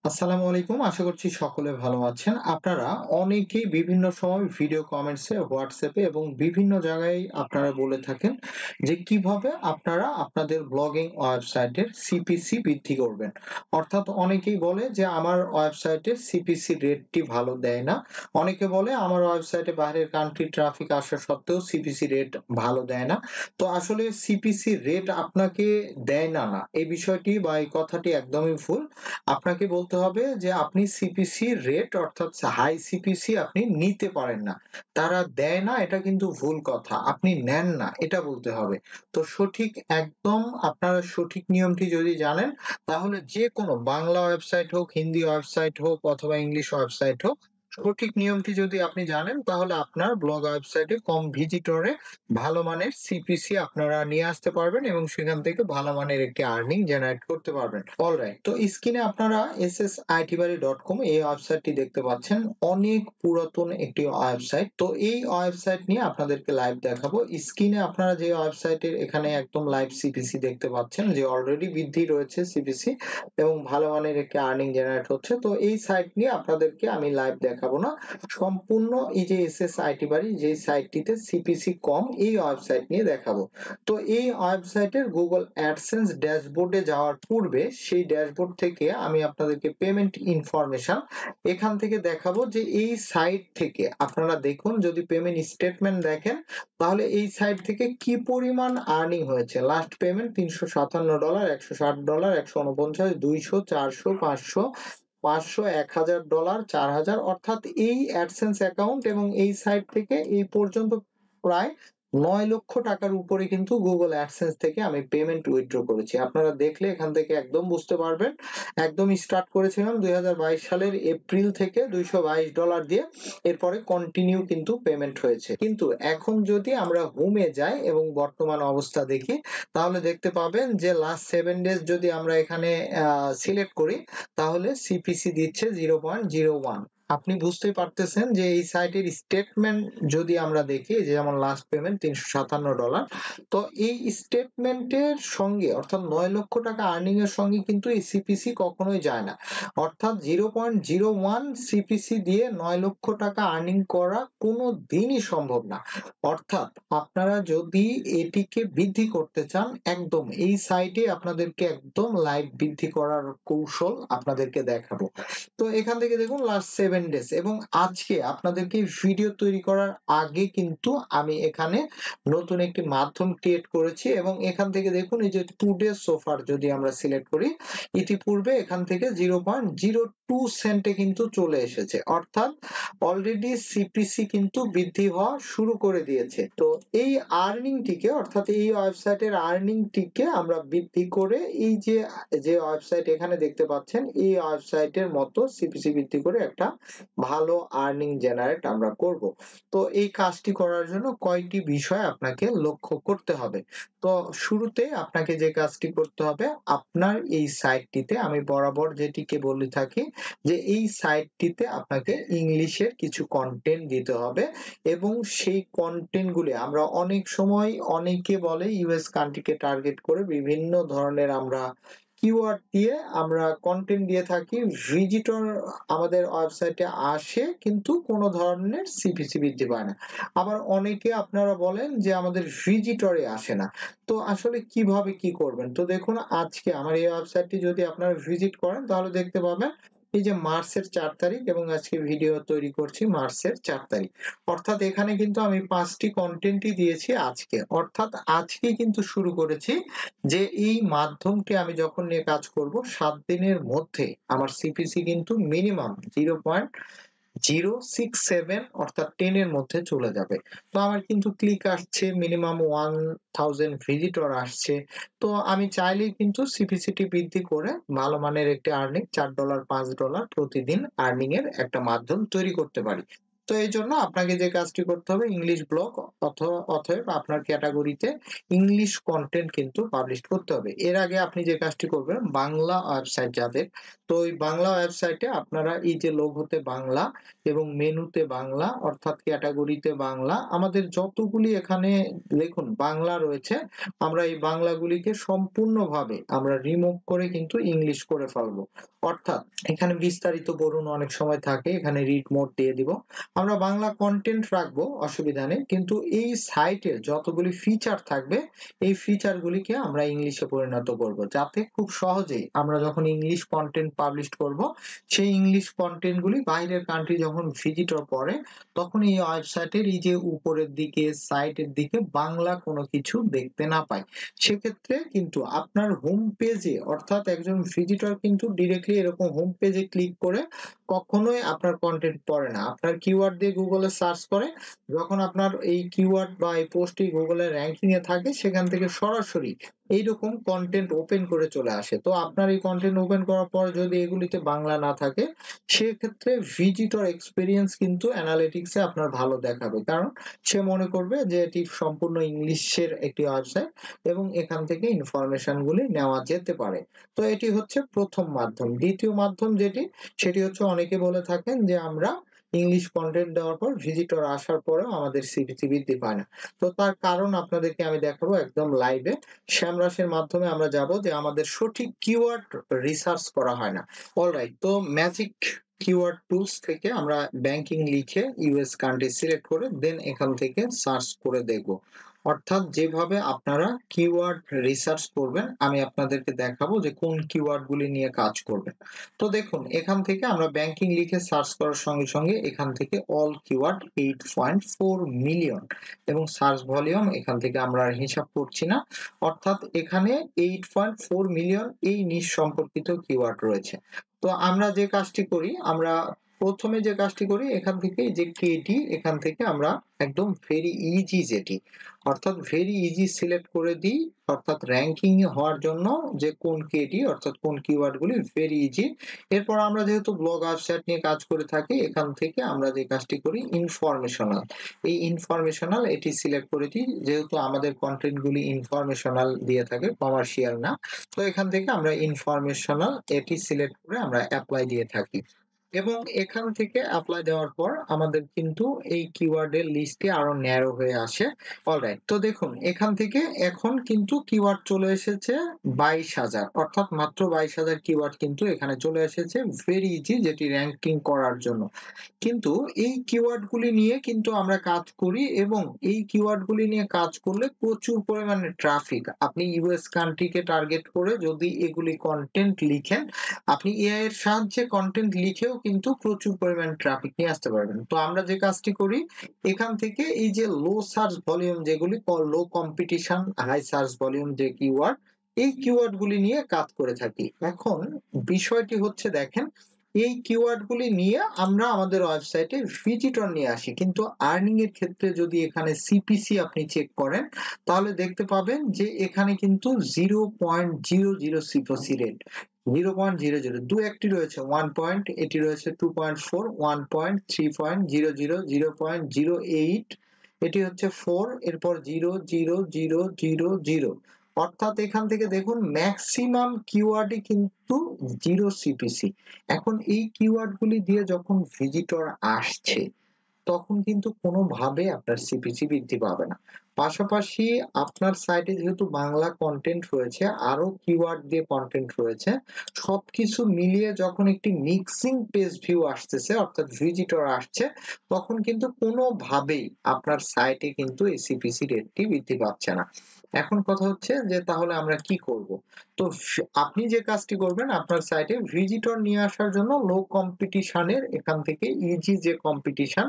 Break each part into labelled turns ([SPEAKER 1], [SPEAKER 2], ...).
[SPEAKER 1] আসসালামু আলাইকুম। আশা করছি সকলে ভালো আছেন। আপনারা অনেকেই বিভিন্ন সময় ভিডিও কমেন্টসে, WhatsApp এ এবং বিভিন্ন জায়গায় আপনারা বলে থাকেন যে কিভাবে আপনারা আপনাদের ব্লগিং ওয়েবসাইটের সিপিসি বৃদ্ধি করবেন। অর্থাৎ অনেকেই বলে যে আমার ওয়েবসাইটের সিপিসি রেটটি ভালো দেয় না। অনেকে বলে আমার ওয়েবসাইটে বাইরের কান্ট্রি ট্রাফিক আসা সত্ত্বেও সিপিসি রেট ভালো দেয় না। তো আসলে সিপিসি রেট আপনাকে দেয় না, এই বিষয়টি বা এই কথাটি একদমই ভুল। আপনাকে বলতে হবে যে আপনি সিপিসি রেট অর্থাৎ হাই সিপিসি আপনি নিতে পারেন না। তারা দেয় না এটা কিন্তু ভুল কথা। আপনি নেন না এটা বলতে হবে। তো সঠিক একদম আপনারা সঠিক নিয়মটি যদি জানেন তাহলে যেকোনো বাংলা ওয়েবসাইট হোক, হিন্দি ওয়েবসাইট হোক অথবা ইংলিশ ওয়েবসাইট হোক, সঠিক নিয়মটি যদি আপনি জানেন তাহলে আপনার ব্লগ ওয়েবসাইটে কম ভিজিটরে ভালো মানের সিপিসি আপনারা নিয়ে আসতে পারবেন এবং সেখান থেকে ভালো মানের একটি আর্নিং জেনারেট করতে পারবেন। অলরাইট। তো স্ক্রিনে আপনারা ssitbari.com এই ওয়েবসাইটটি দেখতে পাচ্ছেন। অনেক পুরাতন একটি ওয়েবসাইট। তো এই ওয়েবসাইট নিয়ে আপনাদেরকে লাইভ দেখাবো। স্ক্রিনে আপনারা যে ওয়েবসাইটের এখানে একদম লাইভ সিপিসি দেখতে পাচ্ছেন যে অলরেডি বৃদ্ধি রয়েছে সিপিসি এবং ভালো মানের একটি আর্নিং জেনারেট হচ্ছে। তো এই সাইট নিয়ে আপনাদেরকে আমি লাইভ দেখাবো না। সম্পূর্ণ এই যে SSITbari যেই সাইটটিতে সিপিসি কম এই ওয়েবসাইট নিয়ে দেখাবো। তো এই ওয়েবসাইটের Google AdSense ড্যাশবোর্ডে যাওয়ার পূর্বে সেই ড্যাশবোর্ড থেকে আমি আপনাদেরকে পেমেন্ট ইনফরমেশন এখান থেকে দেখাবো যে এই সাইট থেকে আপনারা দেখুন যদি পেমেন্ট স্টেটমেন্ট দেখেন তাহলে এই সাইট থেকে কি পরিমাণ আর্নিং হয়েছে। লাস্ট পেমেন্ট $357, $160, 149, 200, 400, 500, 500, $1000, 4000 অর্থাৎ এই অ্যাডসেন্স অ্যাকাউন্ট এবং এই সাইট থেকে এই পর্যন্ত প্রায় ৳9,00,000 টাকার উপরে কিন্তু Google AdSense থেকে আমি পেমেন্ট উইথড্র করেছি। আপনারা দেখলে এখান থেকে একদম বুঝতে পারবেন। একদম স্টার্ট করেছিলাম 2022 সালের এপ্রিল থেকে $222 দিয়ে। এরপরে কন্টিনিউ কিন্তু পেমেন্ট হয়েছে। কিন্তু এখন যদি আমরা হোমে যাই এবং বর্তমান অবস্থা দেখি তাহলে দেখতে পাবেন যে লাস্ট 7 ডেজ যদি আমরা এখানে সিলেক্ট করি তাহলে সিপিসি দিচ্ছে 0.01। আপনি বুঝতেই পারতেছেন যে এই সাইটের স্টেটমেন্ট যদি আমরা দেখি যে যেমন লাস্ট পেমেন্ট $357। তো এই স্টেটমেন্টের সঙ্গে অর্থাৎ $9,00,000 টাকা আর্নিং এর সঙ্গে কিন্তু এই সিপিসি কখনোই যায় না। অর্থাৎ 0.01 সিপিসি দিয়ে $9,00,000 টাকা আর্নিং করা কোনদিনই সম্ভব না। অর্থাৎ আপনারা যদি এটিকে বৃদ্ধি করতে চান একদম এই সাইটে আপনাদেরকে একদম লাইভ বৃদ্ধি করার কৌশল আপনাদেরকে দেখাবো। তো এখান থেকে দেখুন লাস্ট 7 ডেজ এবং আজকে আপনাদেরকে ভিডিও তৈরি করার আগে কিন্তু আমি এখানে নতুন একটি মাধ্যম ক্রিয়েট করেছি এবং এখান থেকে দেখুন এই যে টুডে সোফার যদি আমরা সিলেক্ট করি ইতিপূর্বে এখান থেকে 0.02 সেন্টে কিন্তু চলে এসেছে। অর্থাৎ অলরেডি সিপিসি কিন্তু বৃদ্ধি হওয়া শুরু করে দিয়েছে। তো এই আর্নিংটিকে অর্থাৎ এই ওয়েবসাইটের আর্নিংটিকে আমরা বৃদ্ধি করে এই যে ওয়েবসাইট এখানে দেখতে পাচ্ছেন এই ওয়েবসাইটের মতো সিপিসি বৃদ্ধি করে একটা ভালো আর্নিং জেনারেট আমরা করব। তো এই কাজটি করার জন্য কয়টি বিষয় আপনাকে লক্ষ্য করতে হবে। তো শুরুতে আপনাকে যে কাজটি করতে হবে আপনার এই সাইটটিতে আমি বরাবর যেটিকে বলে থাকি যে এই সাইটটিতে আপনাকে ইংলিশের কিছু কনটেন্ট দিতে হবে এবং সেই কনটেন্ট গুলি আমরা অনেক সময় অনেকে বলে ইউএস কান্ট্রিকে টার্গেট করে বিভিন্ন ধরনের আমরা কিওয়ার্ড দিয়ে আমরা কনটেন্ট দিয়ে থাকি। ভিজিটর আমাদের ওয়েবসাইটে আসে কিন্তু কোন ধরনের সিপিসি বৃদ্ধি পায় না। আবার অনেকে আপনারা বলেন যে আমাদের ভিজিটরে আসে না। তো আসলে কিভাবে কি করবেন? তো দেখুন আজকে আমার এই ওয়েবসাইটটি যদি আপনারা ভিজিট করেন তাহলে দেখতে পাবেন এই যে মার্চের ৪ তারিখ এবং আজকে ভিডিও তৈরি করছি মার্চের ৪ তারিখ। অর্থাৎ এখানে কিন্তু আমি ৫ টি কনটেন্টই দিয়েছি আজকে। অর্থাৎ আজকেই কিন্তু শুরু করেছি যে এই মাধ্যমটি আমি যখন নিয়ে কাজ করব ৭ দিনের মধ্যে আমার সিপিসি কিন্তু মিনিমাম 0.067 অর্থাৎ 10 এর মধ্যে চলে যাবে। তো আমার কিন্তু ক্লিক আসছে মিনিমাম 1000 ভিজিটর আসছে। তো আমি চাইলেই কিন্তু সিপিসিটি বৃদ্ধি করে ভালো মানের একটি আর্নিং $৪, $৫ প্রতিদিন আর্নিং এর একটা মাধ্যম তৈরি করতে পারি। তো এইজন্য আপনাকে যে কাজটি করতে হবে ইংলিশ ব্লগ অতএব আপনার ক্যাটেগরিতে ইংলিশ কনটেন্ট কিন্তু পাবলিশ করতে হবে। এর আগে আপনি যে কাজটি করবেন বাংলা ওয়েবসাইট যাদের, তো ওই বাংলা ওয়েবসাইটে আপনারা এই যে লোগোতে বাংলা এবং মেনুতে বাংলা অর্থাৎ ক্যাটেগরিতে বাংলা আমাদের যতগুলি এখানে দেখুন বাংলা রয়েছে, আমরা এই বাংলাগুলিকে সম্পূর্ণভাবে আমরা রিমুভ করে কিন্তু ইংলিশ করে ফেলবো। অর্থাৎ এখানে বিস্তারিত বলুন অনেক সময় থাকে, এখানে রিড মোড দিয়ে দিব। আমরা বাংলা কনটেন্ট রাখবো, অসুবিধা নেই। কিন্তু এই সাইটের যতগুলি ফিচার থাকবে, এই ফিচার গুলিকে আমরা ইংলিশে পরিণত করব। যাতে খুব সহজেই আমরা যখন ইংলিশ কনটেন্ট পাবলিশ করব, সেই ইংলিশ কনটেন্ট গুলি বাইরের কান্ট্রি যখন ভিজিটর পড়ে, তখন এই ওয়েবসাইটের এই যে উপরের দিকে সাইটের দিকে বাংলা কোনো কিছু দেখতে না পায়। সেক্ষেত্রে কিন্তু আপনার হোম পেজে অর্থাৎ একজন ভিজিটর কিন্তু ডিরেক্টলি এরকম হোম পেজে ক্লিক করে কখনোই আপনার কনটেন্ট পড়ে না। আপনার কিওয়ার্ড দিয়ে গুগলে সার্চ করে, যখন আপনার এই কিওয়ার্ড বা এই পোস্টটি গুগলের র‍্যাংকিং এ থাকে সেখান থেকে সরাসরি এইরকম কনটেন্ট ওপেন করে চলে আসে। তো আপনার এই কনটেন্ট ওপেন করার পর যদি এগুলিতে বাংলা না থাকে, সেক্ষেত্রে ভিজিটর এক্সপেরিয়েন্স কিন্তু অ্যানালিটিক্স এ আপনার ভালো দেখাবে। কারণ সে মনে করবে যে এটি সম্পূর্ণ ইংলিশের একটি ওয়েবসাইট এবং এখান থেকে ইনফরমেশন গুলি নেওয়া যেতে পারে। তো এটি হচ্ছে ১ম মাধ্যম। ২য় মাধ্যম যেটি, সেটি হচ্ছে অনেকে বলে থাকেন যে আমরা ইংলিশ কনটেন্ট দেওয়ার পর ভিজিটর আসার পরেও আমাদের সিপিসি বৃদ্ধি পায় না। তো তার কারণ আপনাদেরকে আমি দেখাবো একদম লাইভে। SEMrush এর মাধ্যমে আমরা যাব যে আমাদের সঠিক কিওয়ার্ড রিসার্চ করা হয় না। অলরাইট, তো ম্যাজিক কিওয়ার্ড টুলস থেকে আমরা ব্যাংকিং লিখে ইউএস কান্ট্রি সিলেক্ট করে দেন এখান থেকে সার্চ করে দেখব। অর্থাৎ যেভাবে আপনারা কিওয়ার্ড রিসার্চ করবেন আমি আপনাদেরকে দেখাবো যে কোন কিওয়ার্ড গুলি নিয়ে কাজ করবেন। তো দেখুন এখান থেকে আমরা ব্যাংকিং লিখে সার্চ করার সঙ্গে সঙ্গে এখান থেকে অল কিওয়ার্ড 8.4 মিলিয়ন এবং সার্চ ভলিউম এখান থেকে আমরা আর হিসাব করছি না। অর্থাৎ এখানে 8.4 মিলিয়ন এই নিশ সম্পর্কিত কিওয়ার্ড রয়েছে। তো আমরা যে কাজটি করি, আমরা প্রথমে যে কাজটি করি এখান থেকে যে কেটি এখান থেকে আমরা একদম ভেরি ইজি যেটি অর্থাৎ ভেরি ইজি সিলেক্ট করে দিই, অর্থাৎ র‍্যাংকিং এ হওয়ার জন্য যে কোন কেটি অর্থাৎ কোন কিওয়ার্ড গুলি ভেরি ইজি। এরপর আমরা যেহেতু ব্লগ ওয়েবসাইট নিয়ে কাজ করে থাকি, এখান থেকে আমরা যে কাজটি করি ইনফরমেশনাল, এই ইনফরমেশনাল এটি সিলেক্ট করে দিই, যেহেতু আমাদের কন্টেন্ট গুলি ইনফরমেশনাল দিয়ে থাকে, কমার্শিয়াল না। তো এখান থেকে আমরা ইনফরমেশনাল এটি সিলেক্ট করে আমরা এপ্লাই দিয়ে থাকি এবং এখান থেকে এপ্লাই দেওয়ার পর আমাদের কিন্তু এই কিওয়ার্ডের লিস্টটি আরো ন্যারো হয়ে আসে। অলরাইট, তো দেখুন এখান থেকে এখন কিন্তু কিওয়ার্ড চলে এসেছে 22,000, অর্থাৎ মাত্র 22,000 কিওয়ার্ড কিন্তু এখানে চলে এসেছে ভেরি ইজি, যেটি র‍্যাংকিং করার জন্য। কিন্তু এই কিওয়ার্ড গুলি নিয়ে কিন্তু আমরা কাজ করি এবং এই কিওয়ার্ড গুলি নিয়ে কাজ করলে প্রচুর পরিমাণে ট্রাফিক, আপনি ইউএস কান্ট্রিকে টার্গেট করে যদি এগুলি কন্টেন্ট লিখেন, আপনি এআই এর সাহায্যে কন্টেন্ট লিখেও কিন্তু প্রচুর পরিমাণে ট্রাফিক নিয়ে আসতে পারবেন। তো আমরা যে কাজটি করি এখান থেকে এই যে লো সার্চ ভলিউম যেগুলি low competition high search volume যে কিওয়ার্ড, এই কিওয়ার্ড গুলি নিয়ে কাজ করে থাকি। এখন বিষয়টি হচ্ছে দেখেন, এই কিওয়ার্ড গুলি নিয়ে আমরা আমাদের ওয়েবসাইটে ভিজিটর নিয়ে আসি, কিন্তু আর্নিং এর ক্ষেত্রে যদি এখানে সিপিসি আপনি চেক করেন তাহলে দেখতে পাবেন যে এখানে কিন্তু 0.00 সিপিসি রেট 0.00, দু একটি রয়েছে 1 পয়েন্ট, এটি রয়েছে 2.4, 1.3.00, 0.08, এটি হচ্ছে 4, এরপর 0.0000। অর্থাৎ এখান থেকে দেখুন ম্যাক্সিমাম কিওয়ার্ডই কিন্তু 0 সিপিসি। এখন এই কিওয়ার্ড গুলি দিয়ে যখন ভিজিটর আসছে তখন কিন্তু কোনোভাবে আপনার সিপিসি বৃদ্ধি পাবে না। পাশাপাশি আপনার সাইটে যেহেতু বাংলা কনটেন্ট রয়েছে, আরো কিওয়ার্ড দিয়ে কনটেন্ট রয়েছে, সবকিছু মিলিয়ে যখন একটি মিক্সিং পেজ ভিউ আসতেছে অর্থাৎ ভিজিটর আসছে, তখন কিন্তু কোনোভাবেই আপনার সাইটে কিন্তু এই সিপিসি রেটটি বৃদ্ধি পাচ্ছে না। এখন কথা হচ্ছে যে তাহলে আমরা কি করব? তো আপনি যে কাজটি করবেন আপনার সাইটে ভিজিটর নিয়ে আসার জন্য লো কম্পিটিশন এর এখান থেকে ইজি যে কম্পিটিশন,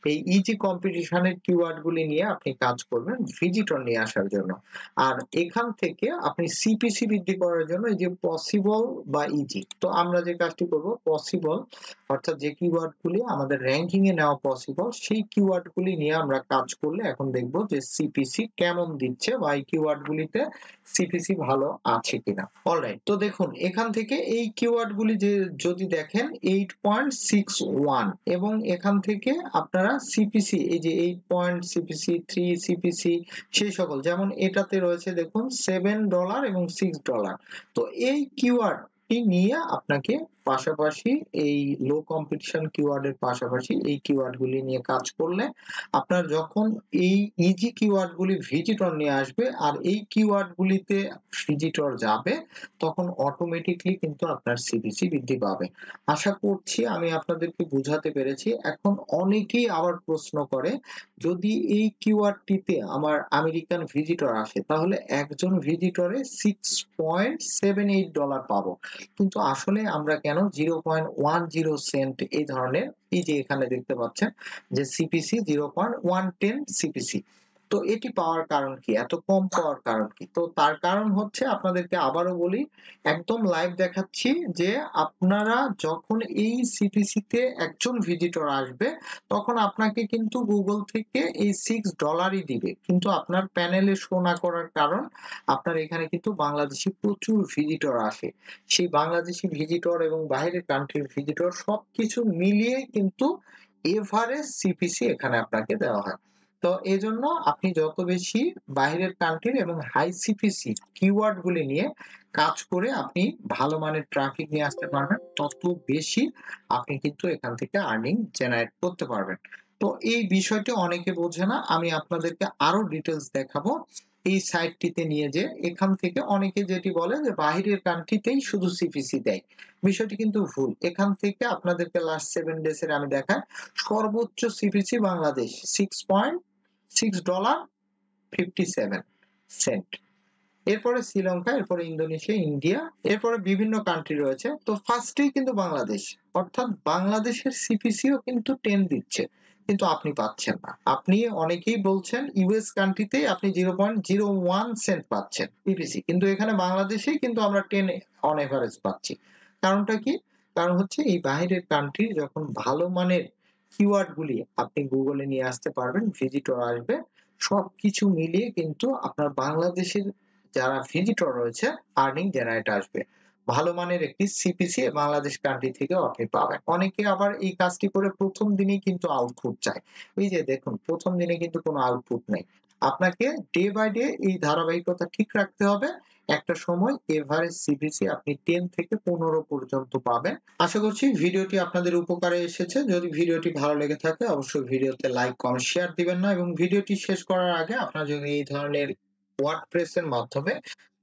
[SPEAKER 1] এই ইজি কম্পিটিশনের কিওয়ার্ড গুলি নিয়ে আপনি কাজ করবেন ভিজিটর নিয়ে আসার জন্য। আর এখান থেকে আপনি সিপিসি বৃদ্ধি করার জন্য এই যে পসিবল বা ইজি, তো আমরা যে কাজটি করব পসিবল অর্থাৎ যে কিওয়ার্ড গুলি আমাদের র‍্যাংকিং এ নেওয়া পসিবল সেই কিওয়ার্ড গুলি নিয়ে আমরা কাজ করলে এখন দেখব যে সিপিসি কেমন দিচ্ছে বা এই কিওয়ার্ড গুলিতে সিপিসি ভালো আছে কিনা। অলরাইট, তো দেখুন এখান থেকে এই কিওয়ার্ড গুলি যে যদি দেখেন 8.61 এবং এখান থেকে আপনারা সিপিসি এই যে 8 সিপিসি 3 সিপিসি সেই সকল, যেমন এটাতে রয়েছে দেখুন $7 এবং $6। তো এই কিওয়ার্ড নিয়ে আপনাকে পাশাপাশি এই লো কম্পিটিশন কিওয়ার্ডের পাশাপাশি এই কিওয়ার্ড গুলি নিয়ে কাজ করলে আপনার যখন এই ইজি কিওয়ার্ড গুলি ভিজিটর নিয়ে আসবে আর এই কিওয়ার্ড গুলিতে ভিজিটর যাবে, তখন অটোমেটিকলি কিন্তু আপনার সিপিসি বৃদ্ধি পাবে। আশা করছি আমি আপনাদেরকে বুঝাতে পেরেছি। এখন অনেকেই আবার প্রশ্ন করে, যদি এই কিওয়ার্ডটিতে আমার আমেরিকান ভিজিটর আসে তাহলে একজন ভিজিটরে $6.78 পাবো। কিন্তু আসলে আমরা কেন 0.10 সেন্ট এই ধরনের, এই যে এখানে দেখতে পাচ্ছেন যে সিপিসি 0.110 সিপিসি, তো এটি পাওয়ার কারণ কি, এত কম পাওয়ার কারণ কি? তো তার কারণ হচ্ছে, আপনাদেরকে আবারও বলি, একদম লাইভ দেখাচ্ছি যে আপনারা যখন এই সিপিসি তে একজন ভিজিটর আসবে তখন আপনাকে কিন্তু গুগল থেকে এই $6ই দিবে, কিন্তু আপনার প্যানেলে শো না করার কারণ আপনার এখানে কিন্তু বাংলাদেশি প্রচুর ভিজিটর আসে। সেই বাংলাদেশি ভিজিটর এবং বাইরের কান্ট্রির ভিজিটর সবকিছু মিলিয়ে কিন্তু এভারেজ সিপিসি এখানে আপনাকে দেওয়া হয়। তো এজন্য আপনি যত বেশি বাইরের কান্ট্রির এবং হাই সিপিসি কিওয়ার্ড গুলি নিয়ে কাজ করে আপনি ভালো মানের ট্রাফিক নিয়ে আসতে পারবেন, তত বেশি আপনি কিন্তু এখান থেকে আর্নিং জেনারেট করতে পারবেন। তো এই বিষয়টি অনেকে বোঝে না, আমি আপনাদেরকে আরো ডিটেইলস দেখাবো এই সাইটটিতে নিয়ে, যে এখান থেকে অনেকে যেটি বলে যে বাহিরের কান্ট্রিতেই শুধু সিপিসি দেয়, বিষয়টি কিন্তু ভুল। এখান থেকে আপনাদেরকে লাস্ট 7 ডেজ এর আমি দেখাই, সর্বোচ্চ সিপিসি বাংলাদেশ $6.57। এরপরে শ্রীলঙ্কা, এরপরে ইন্দোনেশিয়া, ইন্ডিয়া, এরপরে বিভিন্ন কান্ট্রি রয়েছে। তো ফার্স্টেই কিন্তু বাংলাদেশ, অর্থাৎ বাংলাদেশের সিপিসিও কিন্তু 10 দিচ্ছে, কিন্তু আপনি পাচ্ছেন না। আপনি অনেকেই বলছেন ইউএস কান্ট্রিতে আপনি 0.01 সেন্ট পাচ্ছেন সিপিসি, কিন্তু এখানে বাংলাদেশেই কিন্তু আমরা 10 অন এভারেজ পাচ্ছি। কারণটা কি? কারণ হচ্ছে এই বাইরের কান্ট্রি যখন ভালো মানের কিওয়ার্ড গুলি আপনি গুগলে নিয়ে আসতে পারবেন, ভিজিটর আসবে, সবকিছু মিলিয়ে কিন্তু আপনার বাংলাদেশের যারা ভিজিটর রয়েছে আর্নিং জেনারেট আসবে। ভালো মানের একটি সিপিসি বাংলাদেশ কান্ট্রি থেকেও আপনি পাবেন। অনেকে আবার এই কাজটি করে প্রথম দিনেই কিন্তু আউটপুট চায়। এই যে দেখুন প্রথম দিনে কিন্তু কোনো আউটপুট নেই। আপনাকে ডে বাই ডে এই ধারাবাহিকতা ঠিক রাখতে হবে। একটা সময় এভারেজ সিপিসি আপনি 10 থেকে 15 পর্যন্ত পাবেন। আশা করছি ভিডিওটি আপনাদের উপকারে এসেছে। যদি ভিডিওটি ভালো লেগে থাকে অবশ্যই ভিডিওতে লাইক, কমেন্ট, শেয়ার দিবেন না, এবং ভিডিওটি শেষ করার আগে আপনারা যদি এই ধরনের ওয়ার্ডপ্রেস এর মাধ্যমে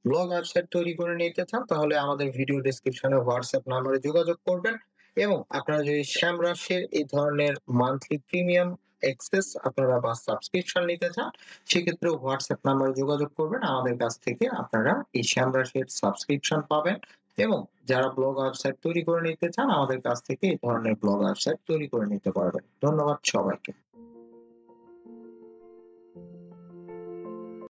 [SPEAKER 1] ব্লগ ওয়েবসাইট তৈরি করে নিতে চান তাহলে আমাদের ভিডিও ডেসক্রিপশনে হোয়াটসঅ্যাপ নম্বরে যোগাযোগ করবেন, এবং আপনারা যদি SEMrush-এর এই ধরনের মান্থলি প্রিমিয়াম অ্যাক্সেস আপনারা বা সাবস্ক্রিপশন নিতে চান সেক্ষেত্রেও হোয়াটসঅ্যাপ নম্বরে যোগাযোগ করবেন, আমাদের কাছ থেকে আপনারা এই SEMrush-এর সাবস্ক্রিপশন পাবেন, এবং যারা ব্লগ ওয়েবসাইট তৈরি করে নিতে চান আমাদের কাছ থেকে এই ধরনের ব্লগ ওয়েবসাইট তৈরি করে নিতে পারবেন। ধন্যবাদ সবাইকে।